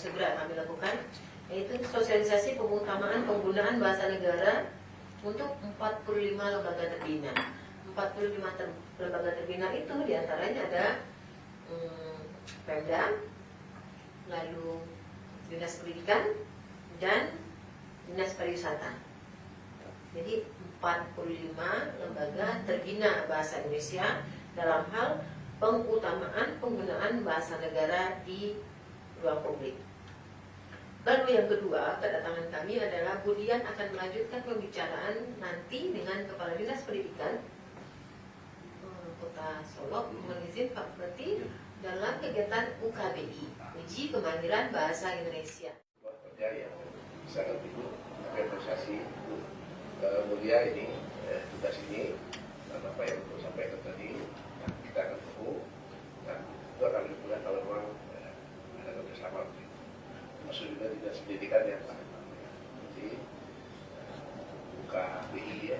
segera kami lakukan, yaitu sosialisasi pengutamaan penggunaan bahasa negara untuk 45 lembaga terbina. 45 lembaga terbina itu diantaranya ada Pemda, lalu Dinas Pendidikan, dan Dinas Pariwisata. Jadi 45 lembaga terbina bahasa Indonesia dalam hal pengutamaan penggunaan bahasa negara di ruang publik. Lalu yang kedua, kedatangan kami adalah Budian akan melanjutkan pembicaraan nanti dengan Kepala Dinas Pendidikan Kota Solok mengizin Pak Bupati dalam kegiatan UKBI, Uji Kemandirian Bahasa Indonesia. Kerja yang sangat ibu apresiasi mulia ini tugas ini dan apa yang aku sampaikan tadi, kita akan ketemu dan itu akan dibuat kalau memang ada kerjasama. Maksud juga Dinas Pendidikan yang jadi UKBI ya.